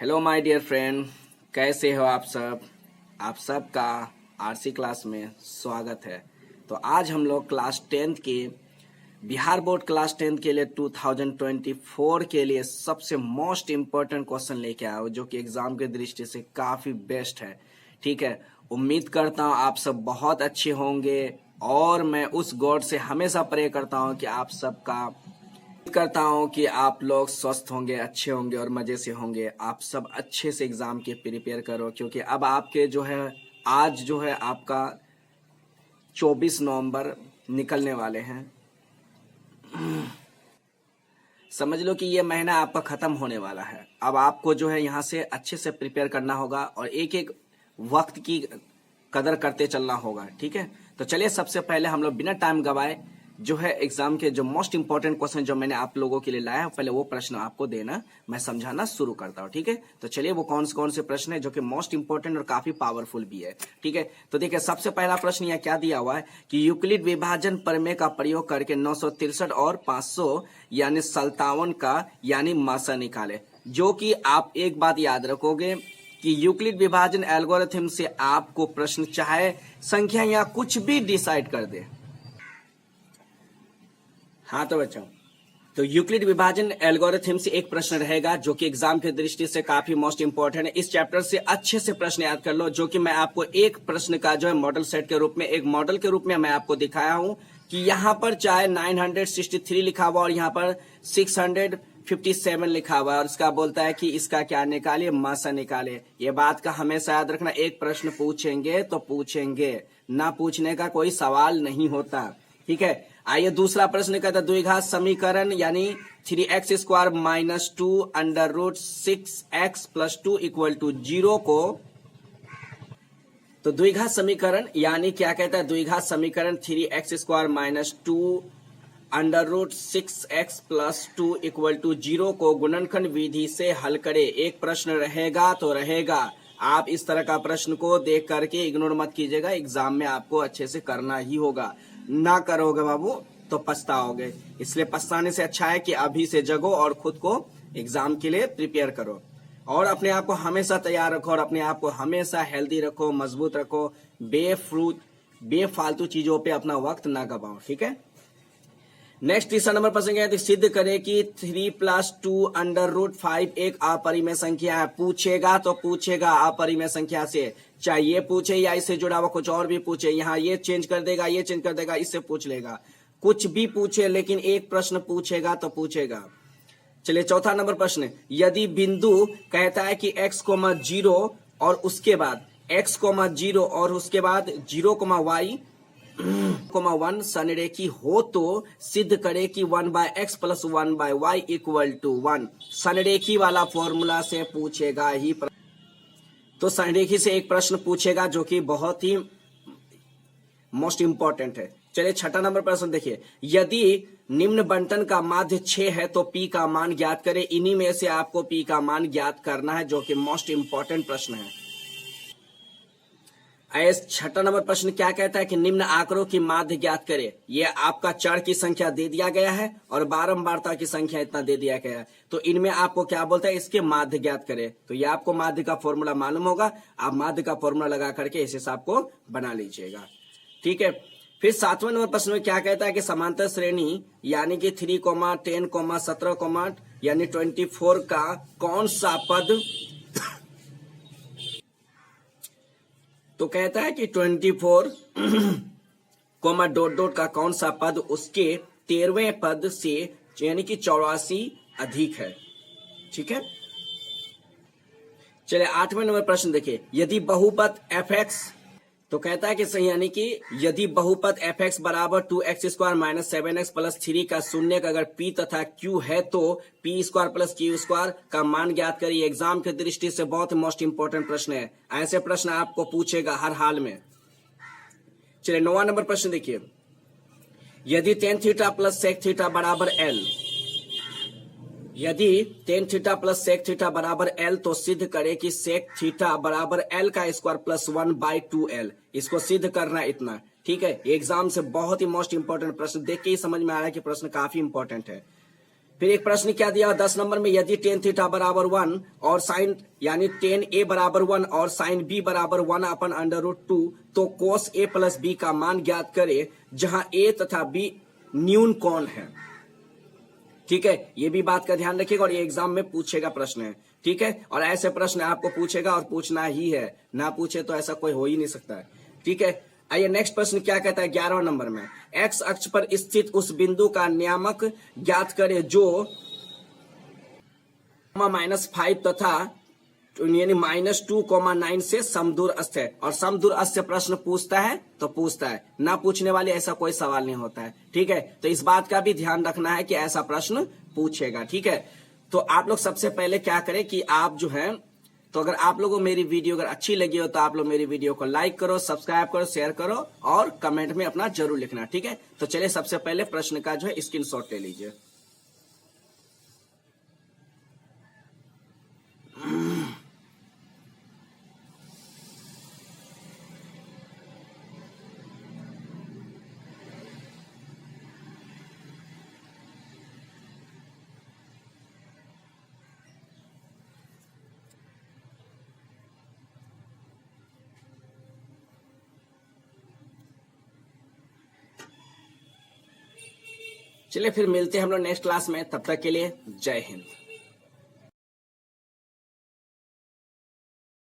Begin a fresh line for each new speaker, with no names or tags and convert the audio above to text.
Hello my dear friend, कैसे हो आप सब। आप सब का आरसी क्लास में स्वागत है। तो आज हम लोग क्लास 10th के बिहार बोर्ड क्लास 10th के लिए 2024 के लिए सबसे मोस्ट इम्पोर्टेंट क्वेश्चन लेके आए हो, जो कि एग्जाम के दृष्टि से काफ़ी बेस्ट है। ठीक है, उम्मीद करता हूँ आप सब बहुत अच्छे होंगे और मैं उस गॉड से हमेशा प्रे करता हूँ कि आप सबका करता हूं कि आप लोग स्वस्थ होंगे, अच्छे होंगे और मजे से होंगे। आप सब अच्छे से एग्जाम के प्रिपेयर करो, क्योंकि अब आपके जो है आज जो है आपका 24 नवंबर निकलने वाले हैं। समझ लो कि ये महीना आपका खत्म होने वाला है। अब आपको जो है यहाँ से अच्छे से प्रिपेयर करना होगा और एक एक वक्त की कदर करते चलना होगा। ठीक है, तो चलिए सबसे पहले हम लोग बिना टाइम गवाए जो है एग्जाम के जो मोस्ट इंपॉर्टेंट क्वेश्चन जो मैंने आप लोगों के लिए लाया है, पहले वो प्रश्न आपको देना, मैं समझाना शुरू करता हूँ। ठीक है, तो चलिए वो कौन से प्रश्न है जो कि मोस्ट इंपॉर्टेंट और काफी पावरफुल भी है। ठीक है, तो देखिए सबसे पहला प्रश्न यह क्या दिया हुआ है कि यूक्लिड विभाजन प्रमेय का प्रयोग करके 963 और 500 यानी 57 का यानी मासा निकाले। जो कि आप एक बात याद रखोगे कि यूक्लिड विभाजन एल्गोरिथम से आपको प्रश्न चाहे संख्या या कुछ भी डिसाइड कर दे। हाँ तो बच्चों, तो यूक्लिड विभाजन एल्गोरिथम से एक प्रश्न रहेगा जो कि एग्जाम की दृष्टि से काफी मोस्ट इंपॉर्टेंट है। इस चैप्टर से अच्छे से प्रश्न याद कर लो, जो कि मैं आपको एक प्रश्न का जो है मॉडल सेट के रूप में, एक मॉडल के रूप में मैं आपको दिखाया हूं कि यहाँ पर चाहे 963 लिखा हुआ और यहाँ पर 657 लिखा हुआ है और इसका बोलता है कि इसका क्या निकालिए, मासा निकाले। ये बात का हमेशा याद रखना, एक प्रश्न पूछेंगे तो पूछेंगे, ना पूछने का कोई सवाल नहीं होता। ठीक है, आइए दूसरा प्रश्न कहता है द्विघात समीकरण यानी 3x² minus 2 under root 6x plus 2 equal to 0 को। तो द्विघात समीकरण यानी क्या कहता है, द्विघात समीकरण 3x² minus 2 under root 6x plus 2 equal to 0 को गुणनखंड विधि से हल करे। एक प्रश्न रहेगा तो रहेगा, आप इस तरह का प्रश्न को देख करके इग्नोर मत कीजिएगा, एग्जाम में आपको अच्छे से करना ही होगा। ना करोगे बाबू तो पछताओगे, इसलिए पछताने से अच्छा है कि अभी से जगो और खुद को एग्जाम के लिए प्रिपेयर करो और अपने आप को हमेशा तैयार रखो और अपने आप को हमेशा हेल्दी रखो, मजबूत रखो। बेफालतू चीजों पे अपना वक्त ना गवाओ। ठीक है, नेक्स्ट तीसरा नंबर प्रश्न क्या है, सिद्ध करे कि 3 + 2 अंडर रूट 5 एक अपरिमेय संख्या है। पूछेगा तो पूछेगा अपरिमेय संख्या से, चाहे ये पूछे या इससे जुड़ा हुआ कुछ और भी पूछे, यहाँ ये चेंज कर देगा, ये चेंज कर देगा, इससे पूछ लेगा, कुछ भी पूछे, लेकिन एक प्रश्न पूछेगा तो पूछेगा। चलिए चौथा नंबर प्रश्न, यदि बिंदु कहता है कि x,0 और उसके बाद x,0 और उसके बाद 0,y 1 संरेखी हो तो सिद्ध करे कि 1/x plus 1/y equal to 1। संरेखी वाला फॉर्मूला से पूछेगा ही, तो संरेखी से एक प्रश्न पूछेगा जो कि बहुत ही मोस्ट इंपॉर्टेंट है। चलिए छठा नंबर प्रश्न देखिए, यदि निम्न बंटन का माध्य 6 है तो p का मान ज्ञात करें। इन्हीं में से आपको p का मान ज्ञात करना है, जो कि मोस्ट इंपॉर्टेंट प्रश्न है। छठा नंबर प्रश्न क्या कहता है कि निम्न आंकड़ों की माध्य ज्ञात करे। ये आपका चर की संख्या दे दिया गया है और बारंबारता की संख्या इतना दे दिया गया है, तो इनमें आपको क्या बोलता है, इसके माध्य ज्ञात करे। तो ये आपको माध्य का फॉर्मूला मालूम होगा, आप माध्य का फॉर्मूला लगा करके इस हिसाब को बना लीजिएगा। ठीक है, फिर सातवें नंबर प्रश्न में क्या कहता है कि समांतर श्रेणी यानी कि 3, 10, 17 यानी 24 का कौन सा पद, तो कहता है कि 24 डॉट डॉट का कौन सा पद उसके 13वें पद से यानी कि 84 अधिक है। ठीक है, चलिए 8वें नंबर प्रश्न देखिए, यदि बहुपद fx, तो कहता है कि सही यानी कि यदि बहुपद fx बराबर 2x² माइनस 7x प्लस 3 का शून्य का अगर p तथा q है तो p² प्लस q² का मान ज्ञात करिए। एग्जाम की दृष्टि से बहुत मोस्ट इंपॉर्टेंट प्रश्न है, ऐसे प्रश्न आपको पूछेगा हर हाल में। चलिए 9वां नंबर प्रश्न देखिए, यदि tan theta plus sec theta बराबर l, यदि tan theta plus sec theta बराबर l तो सिद्ध करे कि sec थीटा बराबर l का स्क्वायर प्लस 1/2l। इसको सिद्ध करना इतना। ठीक है, एग्जाम से बहुत ही मोस्ट इंपॉर्टेंट प्रश्न, देख के ही समझ में आ रहा है कि प्रश्न काफी इंपॉर्टेंट है। फिर एक प्रश्न क्या दिया 10 नंबर में, यदि टेन थीटा बराबर 1 और साइन यानी टेन ए बराबर 1 और साइन बी बराबर 1 अपन अंडर रूट 2, तो कोस ए प्लस बी का मान ज्ञात करे जहां ए तथा बी न्यून कोण है। ठीक है, ये भी बात का ध्यान रखिएगा और ये एग्जाम में पूछेगा प्रश्न है। ठीक है, और ऐसे प्रश्न आपको पूछेगा और पूछना ही है, ना पूछे तो ऐसा कोई हो ही नहीं सकता है। ठीक है, आइए नेक्स्ट प्रश्न क्या कहता है 11वें नंबर में, एक्स अक्ष पर स्थित उस बिंदु का नियामक ज्ञात करे जो -5 तथा यानी -2,9 से समदूरस्थ है। और समदूरस्थ से प्रश्न पूछता है तो पूछता है, ना पूछने वाले ऐसा कोई सवाल नहीं होता है। ठीक है, तो इस बात का भी ध्यान रखना है कि ऐसा प्रश्न पूछेगा। ठीक है, तो आप लोग सबसे पहले क्या करें कि आप जो है, तो अगर आप लोगों को मेरी वीडियो अगर अच्छी लगी हो तो आप लोग मेरी वीडियो को लाइक करो, सब्सक्राइब करो, शेयर करो और कमेंट में अपना जरूर लिखना। ठीक है, तो चलिए सबसे पहले प्रश्न का जो है स्क्रीनशॉट ले लीजिए। चलिए फिर मिलते हैं हम लोग नेक्स्ट क्लास में, तब तक के लिए जय हिंद।